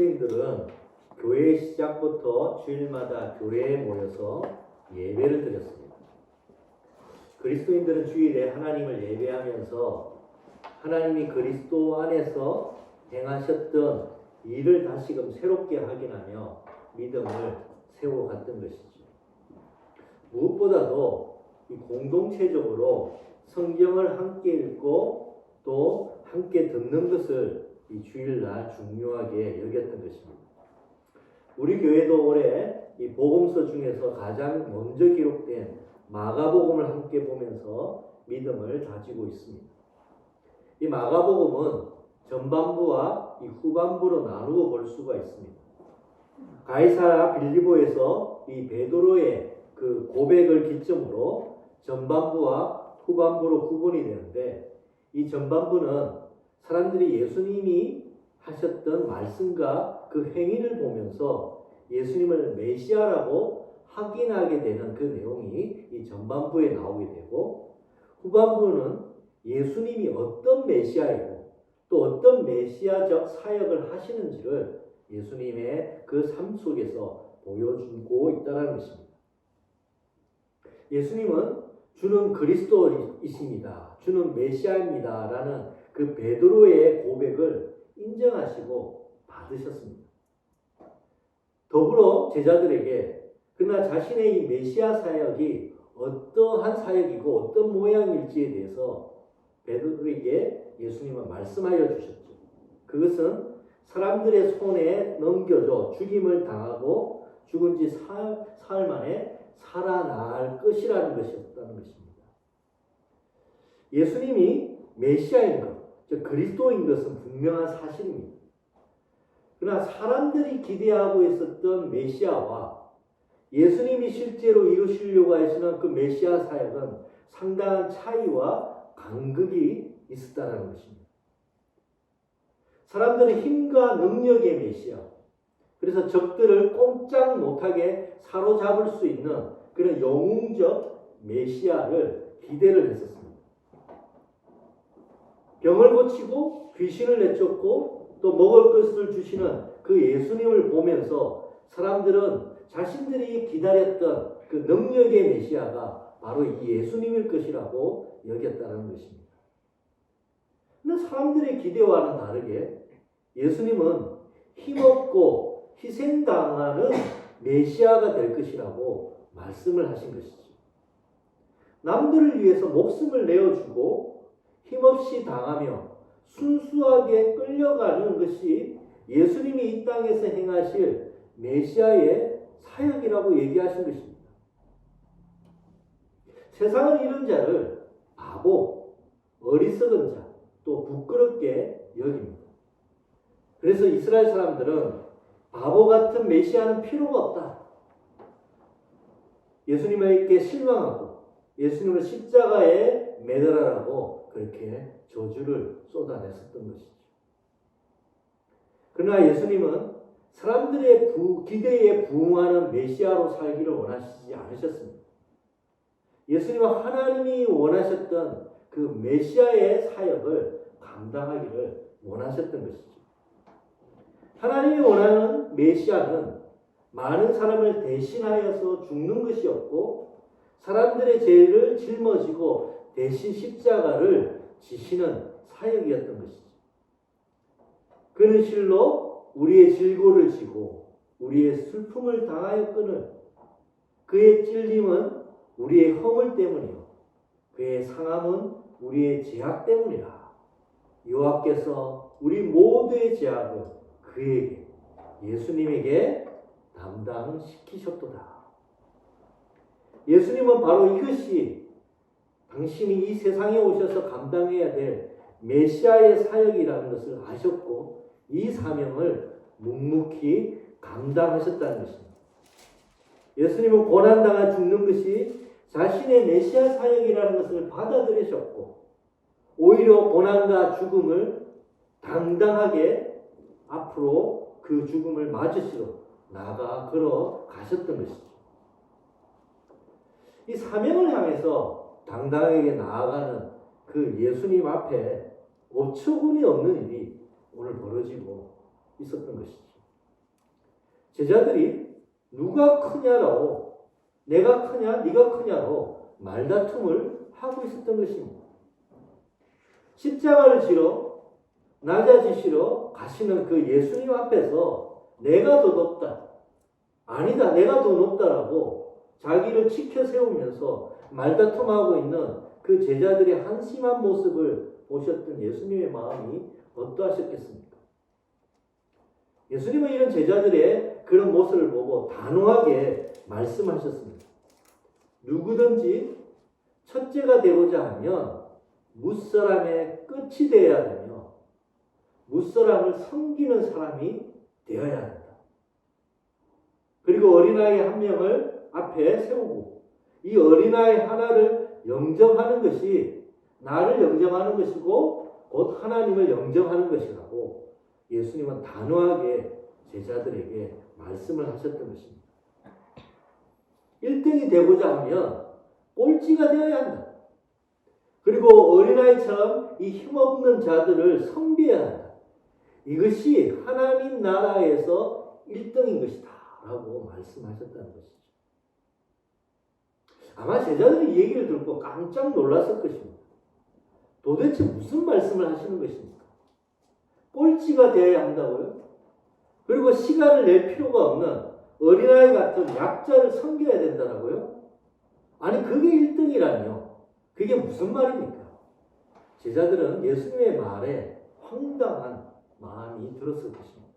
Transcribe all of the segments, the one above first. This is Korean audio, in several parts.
그리스도인들은 교회 시작부터 주일마다 교회에 모여서 예배를 드렸습니다. 그리스도인들은 주일에 하나님을 예배하면서 하나님이 그리스도 안에서 행하셨던 일을 다시금 새롭게 확인하며 믿음을 세워갔던 것이죠. 무엇보다도 이 공동체적으로 성경을 함께 읽고 또 함께 듣는 것을 이 주일날 중요하게 여겼던 것입니다. 우리 교회도 올해 이 복음서 중에서 가장 먼저 기록된 마가복음을 함께 보면서 믿음을 다지고 있습니다. 이 마가복음은 전반부와 이 후반부로 나누어 볼 수가 있습니다. 가이사랴 빌립보에서 이 베드로의 그 고백을 기점으로 전반부와 후반부로 구분이 되는데, 이 전반부는 사람들이 예수님이 하셨던 말씀과 그 행위를 보면서 예수님을 메시아라고 확인하게 되는 그 내용이 이 전반부에 나오게 되고, 후반부는 예수님이 어떤 메시아이고 또 어떤 메시아적 사역을 하시는지를 예수님의 그 삶 속에서 보여주고 있다는 것입니다. 예수님은 주는 그리스도이십니다, 주는 메시아입니다 라는 그 베드로의 고백을 인정하시고 받으셨습니다. 더불어 제자들에게 그러나 자신의 이 메시아 사역이 어떠한 사역이고 어떤 모양일지에 대해서 베드로에게 예수님은 말씀하여 주셨죠. 그것은 사람들의 손에 넘겨져 죽임을 당하고 죽은 지 사흘 만에 살아날 것이라는 것이었다는 것입니다. 예수님이 메시아인 것, 즉 그리스도인 것은 분명한 사실입니다. 그러나 사람들이 기대하고 있었던 메시아와 예수님이 실제로 이루시려고 하시는 그 메시아 사역은 상당한 차이와 간극이 있었다는 것입니다. 사람들은 힘과 능력의 메시아, 그래서 적들을 꼼짝 못하게 사로잡을 수 있는 그런 영웅적 메시아를 기대를 했었습니다. 병을 고치고 귀신을 내쫓고 또 먹을 것을 주시는 그 예수님을 보면서 사람들은 자신들이 기다렸던 그 능력의 메시아가 바로 이 예수님일 것이라고 여겼다는 것입니다. 그런데 사람들의 기대와는 다르게 예수님은 힘없고 희생당하는 메시아가 될 것이라고 말씀을 하신 것이죠. 남들을 위해서 목숨을 내어주고 힘없이 당하며 순수하게 끌려가는 것이 예수님이 이 땅에서 행하실 메시아의 사역이라고 얘기하신 것입니다. 세상은 이런 자를 바보, 어리석은 자, 또 부끄럽게 여깁니다. 그래서 이스라엘 사람들은 바보 같은 메시아는 필요가 없다, 예수님에게 실망하고 예수님을 십자가에 매달아라고 그렇게 저주를 쏟아냈었던 것이죠. 그러나 예수님은 사람들의 기대에 부응하는 메시아로 살기를 원하시지 않으셨습니다. 예수님은 하나님이 원하셨던 그 메시아의 사역을 감당하기를 원하셨던 것이죠. 하나님이 원하는 메시아는 많은 사람을 대신하여서 죽는 것이었고 사람들의 죄를 짊어지고 대신 십자가를 지시는 사역이었던 것이죠. 그는 실로 우리의 질고를 지고 우리의 슬픔을 당하였거늘 그의 찔림은 우리의 허물 때문이요 그의 상함은 우리의 죄악 때문이라. 여호와께서 우리 모두의 죄악을 그에게, 예수님에게 담당시키셨도다. 예수님은 바로 이것이 당신이 이 세상에 오셔서 감당해야 될 메시아의 사역이라는 것을 아셨고 이 사명을 묵묵히 감당하셨다는 것입니다. 예수님은 고난당하 죽는 것이 자신의 메시아 사역이라는 것을 받아들이셨고 오히려 고난과 죽음을 당당하게 앞으로 그 죽음을 맞으시러 나아가 걸어가셨던 것이죠. 이 사명을 향해서 당당하게 나아가는 그 예수님 앞에 어처구니 없는 일이 오늘 벌어지고 있었던 것이죠. 제자들이 누가 크냐라고, 내가 크냐 네가 크냐로 말다툼을 하고 있었던 것입니다. 십자가를 지러 낮아지시러 가시는 그 예수님 앞에서 내가 더 높다, 아니다 내가 더 높다라고 자기를 치켜 세우면서 말다툼하고 있는 그 제자들의 한심한 모습을 보셨던 예수님의 마음이 어떠하셨겠습니까? 예수님은 이런 제자들의 그런 모습을 보고 단호하게 말씀하셨습니다. 누구든지 첫째가 되고자 하면 무사람의 끝이 되어야 되며 무사람을 섬기는 사람이 되어야 한다. 그리고 어린아이 한 명을 앞에 세우고 이 어린아이 하나를 영접하는 것이 나를 영접하는 것이고 곧 하나님을 영접하는 것이라고 예수님은 단호하게 제자들에게 말씀을 하셨던 것입니다. 1등이 되고자 하면 꼴찌가 되어야 한다. 그리고 어린아이처럼 이 힘없는 자들을 섬겨야 한다. 이것이 하나님 나라에서 1등인 것이다 라고 말씀하셨다는 것이죠. 아마 제자들이 이 얘기를 듣고 깜짝 놀랐을 것입니다. 도대체 무슨 말씀을 하시는 것입니까? 꼴찌가 되어야 한다고요? 그리고 시간을 낼 필요가 없는 어린아이 같은 약자를 섬겨야 된다고요? 아니 그게 1등이라뇨. 그게 무슨 말입니까? 제자들은 예수님의 말에 황당한 마음이 들었을 것입니다.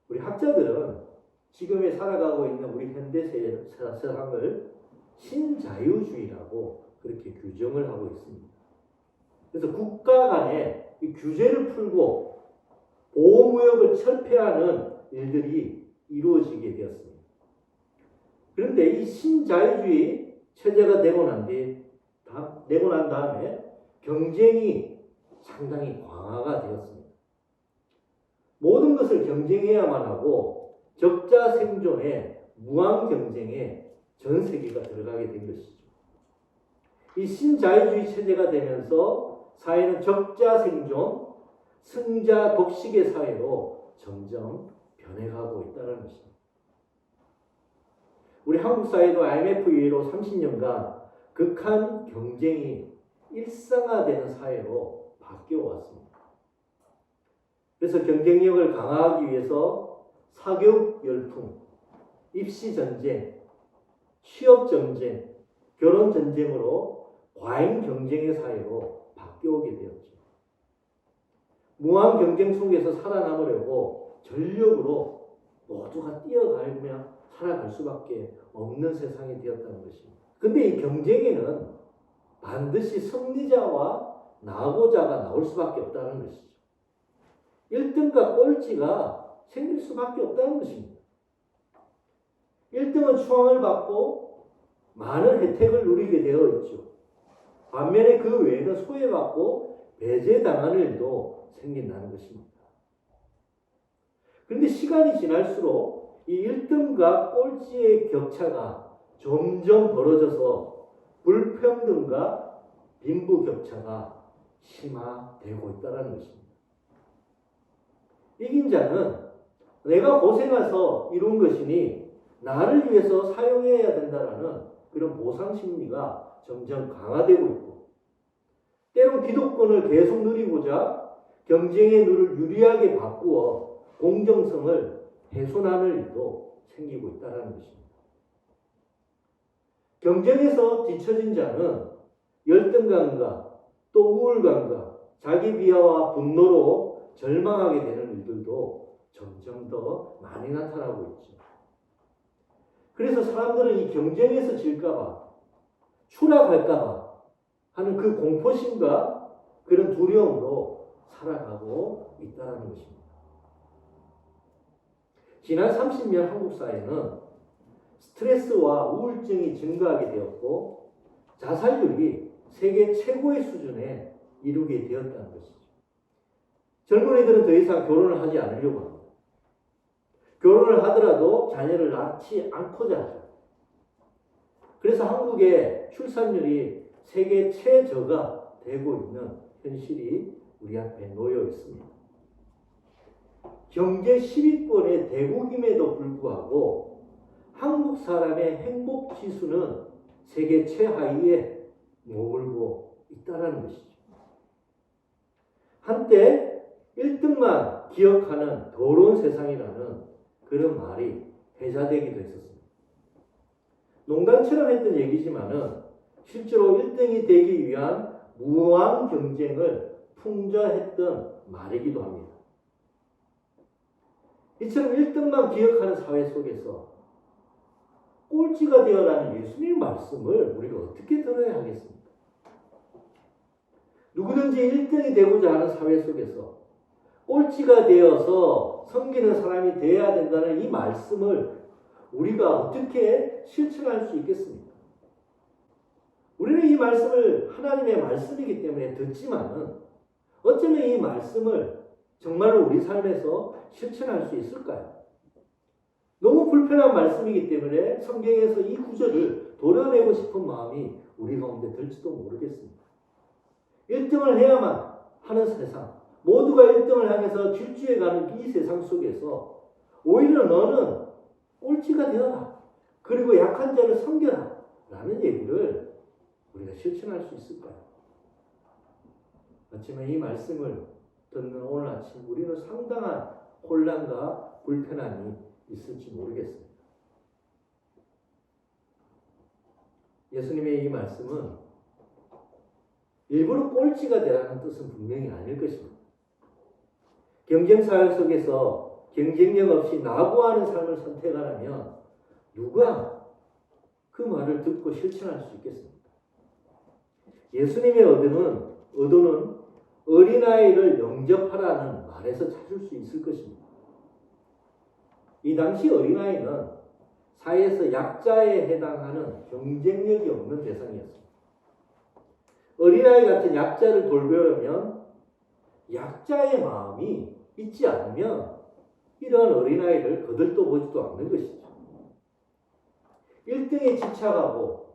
우리 학자들은 지금에 살아가고 있는 우리 현대 세상을 신자유주의라고 그렇게 규정을 하고 있습니다. 그래서 국가 간에 이 규제를 풀고 보호무역을 철폐하는 일들이 이루어지게 되었습니다. 그런데 이 신자유주의 체제가 되고 난 다음에 경쟁이 상당히 강화가 되었습니다. 모든 것을 경쟁해야만 하고 적자 생존에 무한 경쟁에 전 세계가 들어가게 된 것이죠. 이 신자유주의 체제가 되면서 사회는 적자 생존, 승자 독식의 사회로 점점 변해가고 있다는 것입니다. 우리 한국 사회도 IMF 이후로 30년간 극한 경쟁이 일상화되는 사회로 바뀌어 왔습니다. 그래서 경쟁력을 강화하기 위해서 사교육 열풍, 입시 전쟁, 취업 전쟁, 결혼 전쟁으로 과잉 경쟁의 사회로 바뀌어오게 되었죠. 무한 경쟁 속에서 살아남으려고 전력으로 모두가 뛰어가며 살아갈 수밖에 없는 세상이 되었다는 것입니다. 근데 이 경쟁에는 반드시 승리자와 낙오자가 나올 수밖에 없다는 것이죠. 1등과 꼴찌가 생길 수밖에 없다는 것입니다. 1등은 추앙을 받고 많은 혜택을 누리게 되어 있죠. 반면에 그 외에는 소외받고 배제당하는 일도 생긴다는 것입니다. 그런데 시간이 지날수록 이 1등과 꼴찌의 격차가 점점 벌어져서 불평등과 빈부격차가 심화되고 있다는 것입니다. 이긴 자는 내가 고생해서 이룬 것이니 나를 위해서 사용해야 된다라는 그런 보상 심리가 점점 강화되고 있고, 때론 기득권을 계속 누리고자 경쟁의 룰을 유리하게 바꾸어 공정성을 훼손하는 일도 생기고 있다는 것입니다. 경쟁에서 뒤처진 자는 열등감과 또 우울감과 자기 비하와 분노로 절망하게 되는 일들도 점점 더 많이 나타나고 있죠. 그래서 사람들은 이 경쟁에서 질까봐, 추락할까봐 하는 그 공포심과 그런 두려움으로 살아가고 있다는 것입니다. 지난 30년 한국 사회는 스트레스와 우울증이 증가하게 되었고 자살률이 세계 최고의 수준에 이르게 되었다는 것이죠. 젊은이들은 더 이상 결혼을 하지 않으려고 합니다. 결혼을 하더라도 자녀를 낳지 않고자 하죠. 그래서 한국의 출산율이 세계 최저가 되고 있는 현실이 우리 앞에 놓여 있습니다. 경제 10위권의 대국임에도 불구하고 한국 사람의 행복 지수는 세계 최하위에 머물고 있다는 것이죠. 한때 1등만 기억하는 더러운 세상이라는 그런 말이 회자되기도 했었습니다. 농담처럼 했던 얘기지만은 실제로 1등이 되기 위한 무한 경쟁을 풍자했던 말이기도 합니다. 이처럼 1등만 기억하는 사회 속에서 꼴찌가 되어라는 예수님의 말씀을 우리가 어떻게 들어야 하겠습니까? 누구든지 1등이 되고자 하는 사회 속에서 꼴찌가 되어서 섬기는 사람이 되어야 된다는 이 말씀을 우리가 어떻게 실천할 수 있겠습니까? 우리는 이 말씀을 하나님의 말씀이기 때문에 듣지만은 어쩌면 이 말씀을 정말로 우리 삶에서 실천할 수 있을까요? 너무 불편한 말씀이기 때문에 성경에서 이 구절을 도려내고 싶은 마음이 우리 가운데 들지도 모르겠습니다. 1등을 해야만 하는 세상, 모두가 1등을 향해서 질주해가는 이 세상 속에서 오히려 너는 꼴찌가 되어라. 그리고 약한 자를 섬겨라. 라는 얘기를 우리가 실천할 수 있을까요? 그렇지만 이 말씀을 듣는 오늘 아침 우리는 상당한 혼란과 불편함이 있을지 모르겠습니다. 예수님의 이 말씀은 일부러 꼴찌가 되라는 뜻은 분명히 아닐 것입니다. 경쟁사회 속에서 경쟁력 없이 나고하는 삶을 선택하라면 누가 그 말을 듣고 실천할 수 있겠습니까? 예수님의 의도는 어린아이를 영접하라는 말에서 찾을 수 있을 것입니다. 이 당시 어린아이는 사회에서 약자에 해당하는 경쟁력이 없는 대상이었습니다. 어린아이 같은 약자를 돌보려면 약자의 마음이 있지 않으면 이러한 어린아이를 거들떠 보지도 않는 것이죠. 1등에 집착하고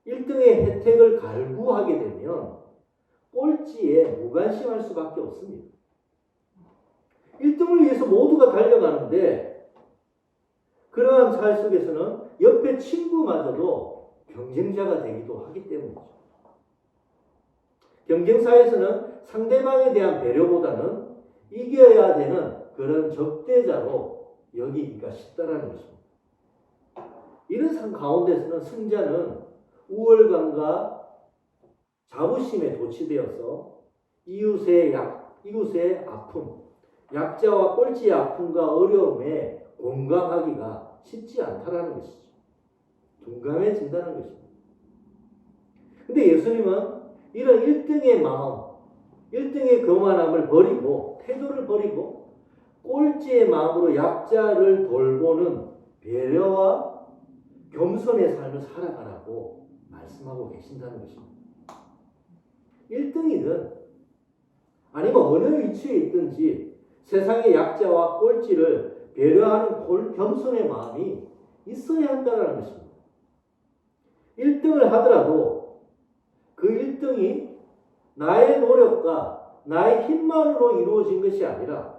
1등의 혜택을 갈구하게 되면 꼴찌에 무관심할 수밖에 없습니다. 1등을 위해서 모두가 달려가는데 그러한 삶 속에서는 옆에 친구마저도 경쟁자가 되기도 하기 때문이죠. 경쟁사에서는 상대방에 대한 배려보다는 이겨야 되는 그런 적대자로 여기기가 쉽다라는 것입니다. 이런 삶 가운데서는 승자는 우월감과 자부심에 도취되어서 이웃의 아픔, 약자와 꼴찌의 아픔과 어려움에 공감하기가 쉽지 않다라는 것이죠. 둔감해진다는 것입니다. 근데 예수님은 이런 1등의 마음, 1등의 교만함을 버리고 태도를 버리고 꼴찌의 마음으로 약자를 돌보는 배려와 겸손의 삶을 살아가라고 말씀하고 계신다는 것입니다. 1등이든 아니면 어느 위치에 있든지 세상의 약자와 꼴찌를 배려하는 겸손의 마음이 있어야 한다는 것입니다. 1등을 하더라도 그 1등이 나의 노력과 나의 힘만으로 이루어진 것이 아니라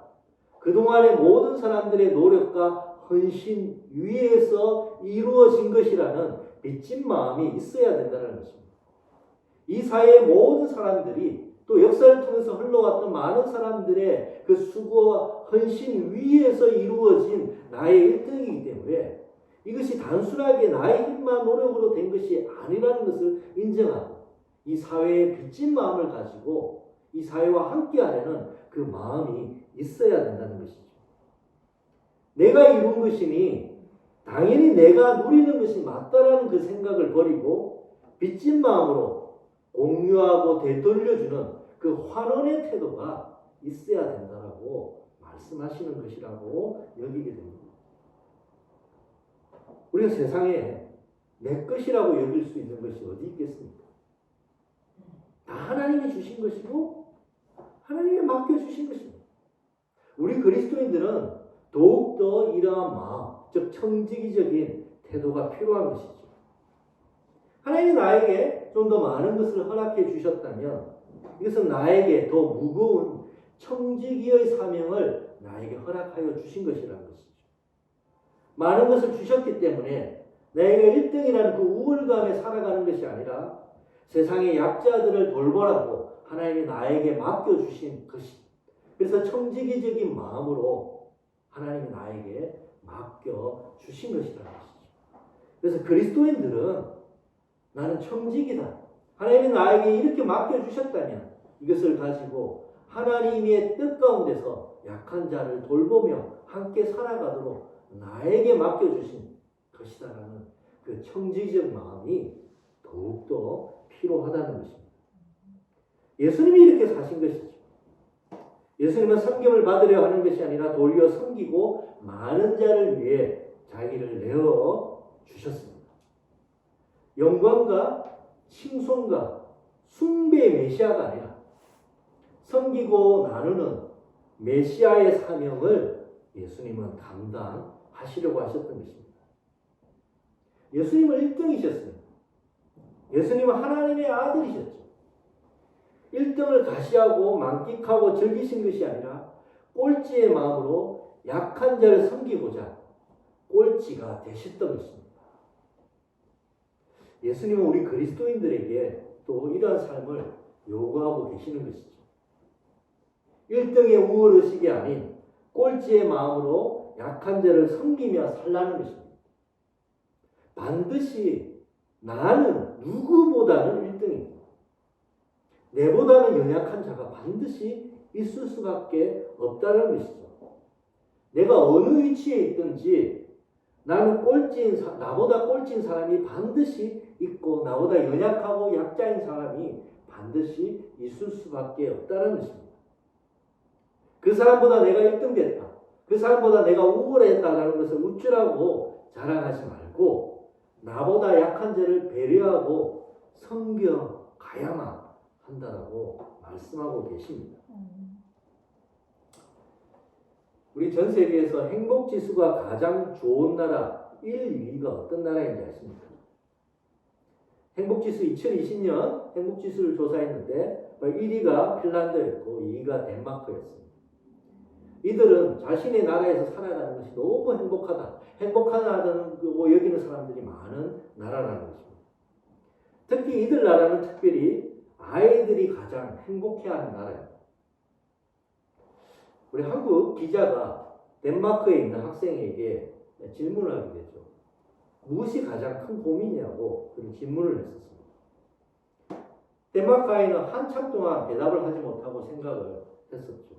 그동안의 모든 사람들의 노력과 헌신 위에서 이루어진 것이라는 빚진 마음이 있어야 된다는 것입니다. 이 사회의 모든 사람들이 또 역사를 통해서 흘러왔던 많은 사람들의 그 수고와 헌신 위에서 이루어진 나의 1등이기 때문에 이것이 단순하게 나의 힘만 노력으로 된 것이 아니라는 것을 인정하고 이 사회의 빚진 마음을 가지고 이 사회와 함께하려는 그 마음이 있어야 된다는 것이죠. 내가 이룬 것이니 당연히 내가 누리는 것이 맞다라는 그 생각을 버리고 빚진 마음으로 공유하고 되돌려주는 그 환원의 태도가 있어야 된다라고 말씀하시는 것이라고 여기게 됩니다. 우리가 세상에 내 것이라고 여길 수 있는 것이 어디 있겠습니까? 다 하나님이 주신 것이고 하나님이 맡겨주신 것입니다. 우리 그리스도인들은 더욱더 이러한 마음, 즉 청지기적인 태도가 필요한 것이죠. 하나님이 나에게 좀 더 많은 것을 허락해 주셨다면 이것은 나에게 더 무거운 청지기의 사명을 나에게 허락하여 주신 것이라는 것이죠. 많은 것을 주셨기 때문에 내가 1등이라는 그 우월감에 살아가는 것이 아니라 세상의 약자들을 돌보라고 하나님이 나에게 맡겨주신 것이, 그래서 청지기적인 마음으로 하나님이 나에게 맡겨주신 것이라는 것이죠. 그래서 그리스도인들은 나는 청지기다, 하나님이 나에게 이렇게 맡겨주셨다면 이것을 가지고 하나님의 뜻 가운데서 약한 자를 돌보며 함께 살아가도록 나에게 맡겨주신 것이다라는 그 청지적 마음이 더욱더 필요하다는 것입니다. 예수님이 이렇게 사신 것이죠. 예수님은 섬김을 받으려 하는 것이 아니라 도리어 섬기고 많은 자를 위해 자기를 내어 주셨습니다. 영광과 칭송과 숭배의 메시아가 아니라 섬기고 나누는 메시아의 사명을 예수님은 감당하시려고 하셨던 것입니다. 예수님은 1등이셨습니다. 예수님은 하나님의 아들이셨죠. 1등을 가시하고 만끽하고 즐기신 것이 아니라 꼴찌의 마음으로 약한 자를 섬기고자 꼴찌가 되셨던 것입니다. 예수님은 우리 그리스도인들에게 또 이러한 삶을 요구하고 계시는 것이죠. 1등의 우월의식이 아닌 꼴찌의 마음으로 약한 자를 섬기며 살라는 것입니다. 반드시 나는 누구보다는 1등입니다. 내보다는 연약한 자가 반드시 있을 수밖에 없다는 것이죠. 내가 어느 위치에 있든지 나는 나보다 꼴찌인 사람이 반드시 있고 나보다 연약하고 약자인 사람이 반드시 있을 수밖에 없다는 것입니다. 그 사람보다 내가 1등 됐다, 그 사람보다 내가 우월했다라는 것을 우쭐하고 자랑하지 말고 나보다 약한 자를 배려하고 섬겨 가야만 한다라고 말씀하고 계십니다. 우리 전 세계에서 행복지수가 가장 좋은 나라 1위가 어떤 나라인지 아십니까? 행복지수 2020년 행복지수를 조사했는데 1위가 핀란드였고 2위가 덴마크였습니다. 이들은 자신의 나라에서 살아가는 것이 너무 행복하다고 여기는 사람들이 많은 나라라는 것입니다. 특히 이들 나라는 특별히 아이들이 가장 행복해하는 나라입니다. 우리 한국 기자가 덴마크에 있는 학생에게 질문을 하게 되죠. 무엇이 가장 큰 고민이냐고 그런 질문을 했었습니다. 덴마크 아이는 한참 동안 대답을 하지 못하고 생각을 했었죠.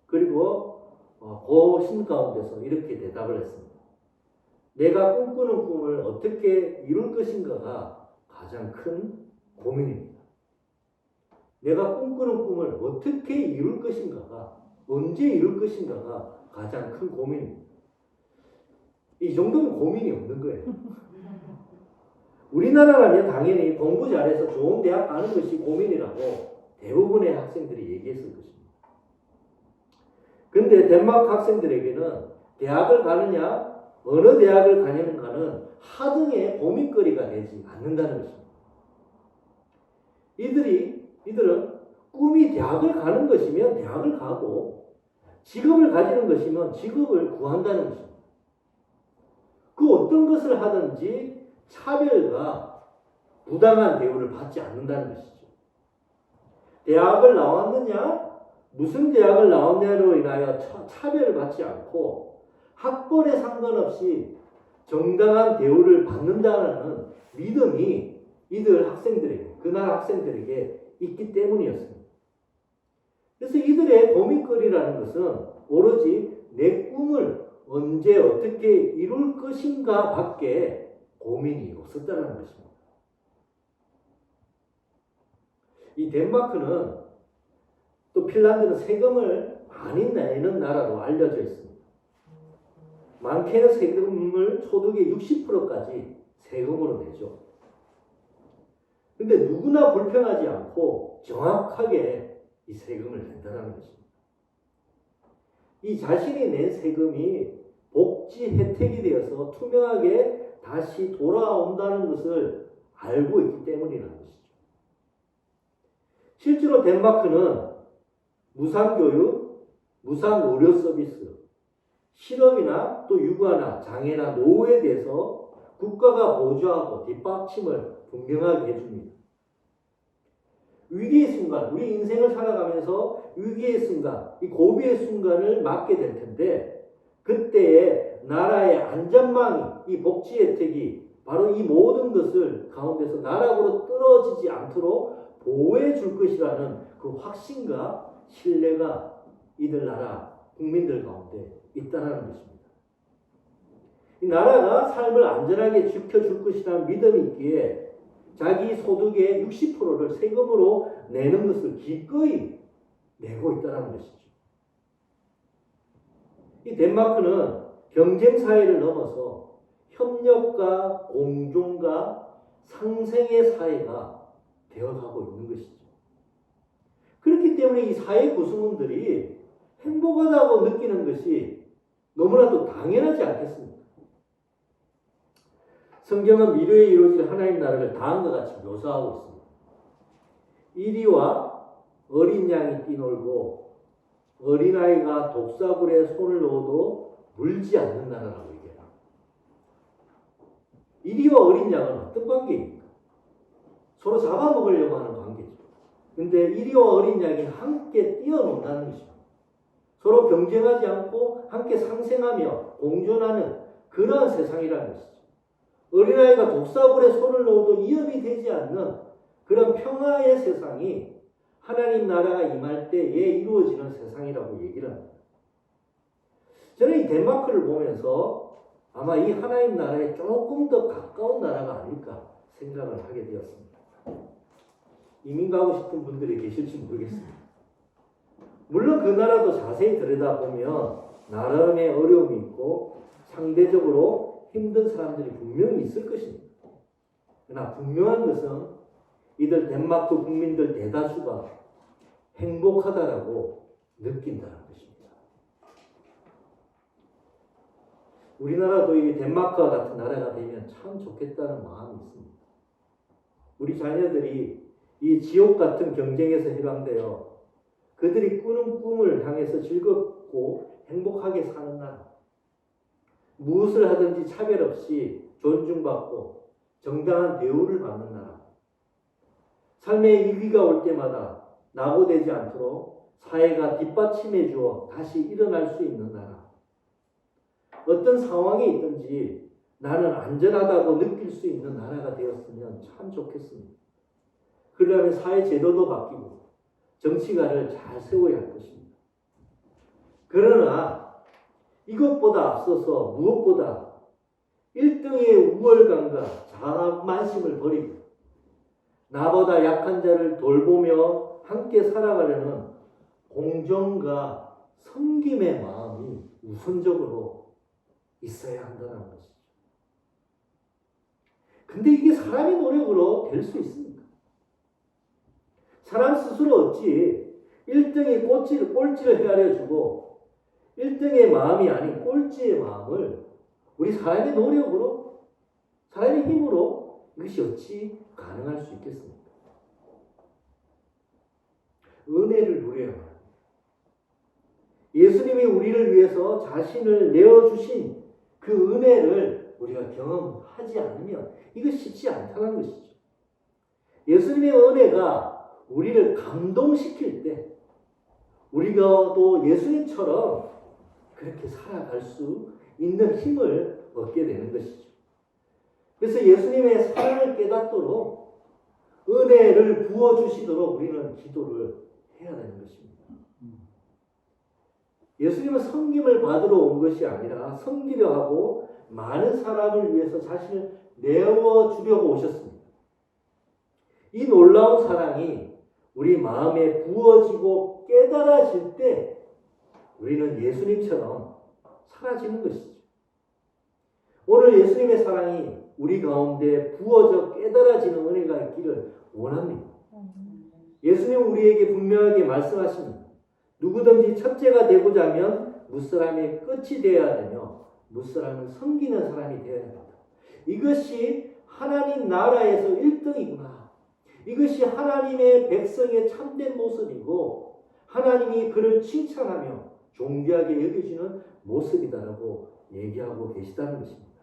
그리고 고심 가운데서 이렇게 대답을 했습니다. 내가 꿈꾸는 꿈을 어떻게 이룰 것인가가 가장 큰 고민입니다. 내가 꿈꾸는 꿈을 어떻게 이룰 것인가가, 언제 이룰 것인가가 가장 큰 고민입니다. 이 정도면 고민이 없는 거예요. 우리나라라면 당연히 공부 잘해서 좋은 대학 가는 것이 고민이라고 대부분의 학생들이 얘기했을 것입니다. 근데 덴마크 학생들에게는 대학을 가느냐, 어느 대학을 가느냐는 하등의 고민거리가 되지 않는다는 것입니다. 이들은 꿈이 대학을 가는 것이면 대학을 가고 직업을 가지는 것이면 직업을 구한다는 것입니다. 그 어떤 것을 하든지 차별과 부당한 대우를 받지 않는다는 것이죠. 대학을 나왔느냐, 무슨 대학을 나왔냐로 인하여 차별을 받지 않고 학벌에 상관없이 정당한 대우를 받는다는 믿음이 이들 학생들에게, 그날 학생들에게 있기 때문이었습니다. 그래서 이들의 고민거리라는 것은 오로지 내 꿈을 언제 어떻게 이룰 것인가 밖에 고민이 없었다는 것입니다. 이 덴마크는 또 핀란드는 세금을 많이 내는 나라로 알려져 있습니다. 많게는 세금을 소득의 60%까지 세금으로 내죠. 근데 누구나 불편하지 않고 정확하게 이 세금을 낸다는 것입니다. 이 자신이 낸 세금이 복지 혜택이 되어서 투명하게 다시 돌아온다는 것을 알고 있기 때문이라는 것이죠. 실제로 덴마크는 무상교육, 무상 의료 서비스, 실업이나 또 육아나 장애나 노후에 대해서 국가가 보조하고 뒷받침을 분명하게 해줍니다. 위기의 순간, 우리 인생을 살아가면서 위기의 순간, 이 고비의 순간을 맞게 될 텐데 그때에 나라의 안전망이, 이 복지 혜택이 바로 이 모든 것을 가운데서 나락으로 떨어지지 않도록 보호해 줄 것이라는 그 확신과 신뢰가 이들 나라 국민들 가운데 있다는 것입니다. 이 나라가 삶을 안전하게 지켜줄 것이라는 믿음이 있기에 자기 소득의 60%를 세금으로 내는 것을 기꺼이 내고 있다는 것이죠. 이 덴마크는 경쟁 사회를 넘어서 협력과 공존과 상생의 사회가 되어가고 있는 것이죠. 그렇기 때문에 이 사회 구성원들이 행복하다고 느끼는 것이 너무나도 당연하지 않겠습니까? 성경은 미래에 이루어질 하나님 나라를 다음과 같이 묘사하고 있습니다. 이리와 어린 양이 뛰놀고 어린아이가 독사불에 손을 넣어도 물지 않는 나라라고 얘기해요. 이리와 어린 양은 어떤 관계입니까? 서로 잡아먹으려고 하는 관계죠. 근데 이리와 어린 양이 함께 뛰어논다는 것입니다. 서로 경쟁하지 않고 함께 상생하며 공존하는 그러한 세상이라는 것이죠. 어린아이가 독사불에 손을 넣어도 위협이 되지 않는 그런 평화의 세상이 하나님 나라가 임할 때에 이루어지는 세상이라고 얘기를 합니다. 저는 이 덴마크를 보면서 아마 이 하나님 나라에 조금 더 가까운 나라가 아닐까 생각을 하게 되었습니다. 이민 가고 싶은 분들이 계실지 모르겠습니다. 물론 그 나라도 자세히 들여다보면 나름의 어려움이 있고 상대적으로 힘든 사람들이 분명히 있을 것입니다. 그러나 분명한 것은 이들 덴마크 국민들 대다수가 행복하다라고 느낀다는 것입니다. 우리나라도 이 덴마크와 같은 나라가 되면 참 좋겠다는 마음이 있습니다. 우리 자녀들이 이 지옥 같은 경쟁에서 해방되어 그들이 꾸는 꿈을 향해서 즐겁고 행복하게 사는 나라. 무엇을 하든지 차별 없이 존중받고 정당한 대우를 받는 나라. 삶의 위기가 올 때마다 낙오되지 않도록 사회가 뒷받침해 주어 다시 일어날 수 있는 나라. 어떤 상황이 있든지 나는 안전하다고 느낄 수 있는 나라가 되었으면 참 좋겠습니다. 그러려면 사회 제도도 바뀌고 정치가를 잘 세워야 할 것입니다. 그러나 이것보다 앞서서 무엇보다 1등의 우월감과 자만심을 버리고 나보다 약한 자를 돌보며 함께 살아가려는 공정과 섬김의 마음이 우선적으로 있어야 한다는 것이죠. 근데 이게 사람의 노력으로 될 수 있습니까? 사람 스스로 어찌 1등이 꼴찌를 헤아려주고 1등의 마음이 아닌 꼴찌의 마음을 우리 사람의 노력으로, 사람의 힘으로 이것이 어찌 가능할 수 있겠습니까? 은혜를 누려야 합니다. 예수님이 우리를 위해서 자신을 내어주신 그 은혜를 우리가 경험하지 않으면 이거 쉽지 않다는 것이죠. 예수님의 은혜가 우리를 감동시킬 때 우리가 또 예수님처럼 그렇게 살아갈 수 있는 힘을 얻게 되는 것이죠. 그래서 예수님의 사랑을 깨닫도록 은혜를 부어주시도록 우리는 기도를 해야 되는 것입니다. 예수님은 섬김을 받으러 온 것이 아니라 섬기려 하고 많은 사람을 위해서 자신을 내어주려고 오셨습니다. 이 놀라운 사랑이 우리 마음에 부어지고 깨달아질 때 우리는 예수님처럼 사라지는 것이죠. 오늘 예수님의 사랑이 우리 가운데 부어져 깨달아지는 은혜가 있기를 원합니다. 예수님은 우리에게 분명하게 말씀하십니다. 누구든지 첫째가 되고자 하면 무사람의 끝이 되어야 되며 무사람은 섬기는 사람이 되어야 됩니다. 이것이 하나님 나라에서 1등이구나. 이것이 하나님의 백성의 참된 모습이고 하나님이 그를 칭찬하며 존귀하게 여겨지는 모습이다라고 얘기하고 계시다는 것입니다.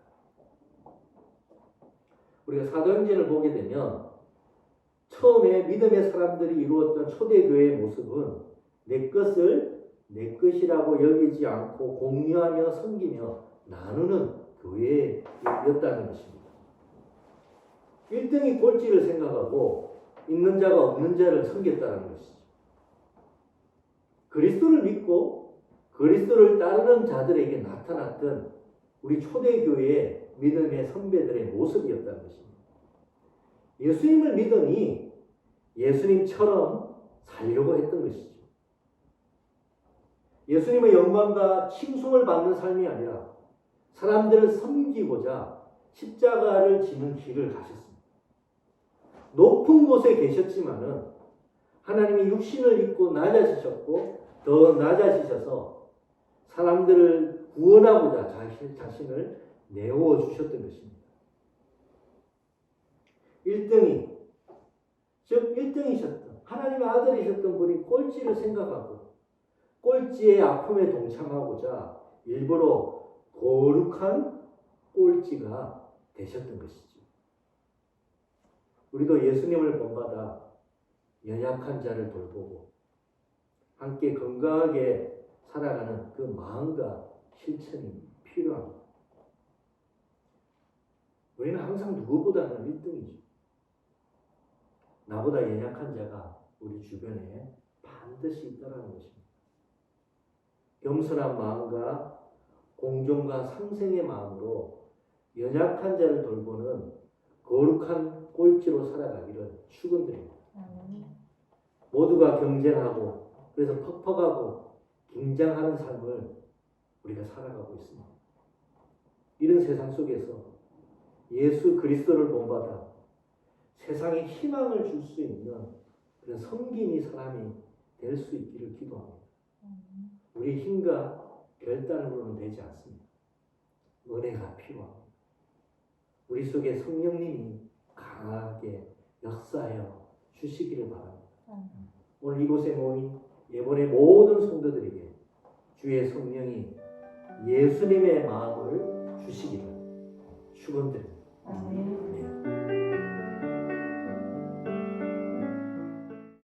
우리가 사도행전을 보게 되면 처음에 믿음의 사람들이 이루었던 초대교회의 모습은 내 것을 내 것이라고 여기지 않고 공유하며 섬기며 나누는 교회였다는 것입니다. 1등이 꼴찌를 생각하고 있는 자가 없는 자를 섬겼다는 것이죠. 그리스도를 믿고 그리스도를 따르는 자들에게 나타났던 우리 초대교회의 믿음의 선배들의 모습이었다는 것입니다. 예수님을 믿으니 예수님처럼 살려고 했던 것이죠. 예수님의 영광과 칭송을 받는 삶이 아니라 사람들을 섬기고자 십자가를 지는 길을 가셨습니다. 높은 곳에 계셨지만은 하나님이 육신을 입고 낮아지셨고 더 낮아지셔서 사람들을 구원하고자 자신을 내어 주셨던 것입니다. 1등이 즉 1등이셨던 하나님의 아들이셨던 분이 꼴찌를 생각하고 꼴찌의 아픔에 동참하고자 일부러 거룩한 꼴찌가 되셨던 것이죠. 우리도 예수님을 본받아 연약한 자를 돌보고 함께 건강하게 살아가는 그 마음과 실천이 필요합니다. 우리는 항상 누구보다는 1등이죠. 나보다 연약한 자가 우리 주변에 반드시 있다는 것입니다. 겸손한 마음과 공존과 상생의 마음으로 연약한 자를 돌보는 거룩한 꼴찌로 살아가기를 축원드립니다. 모두가 경쟁하고 그래서 퍽퍽하고 긴장하는 삶을 우리가 살아가고 있습니다. 이런 세상 속에서 예수 그리스도를 본받아 세상에 희망을 줄 수 있는 그런 섬김이 사람이 될 수 있기를 기도합니다. 우리 힘과 결단으로는 되지 않습니다. 은혜가 필요합니다. 우리 속에 성령님이 강하게 역사하여 주시기를 바랍니다. 오늘 이곳에 모인 예본의 모든 성도들에게 주의 성령이 예수님의 마음을 주시기를 축원드립니다. 네.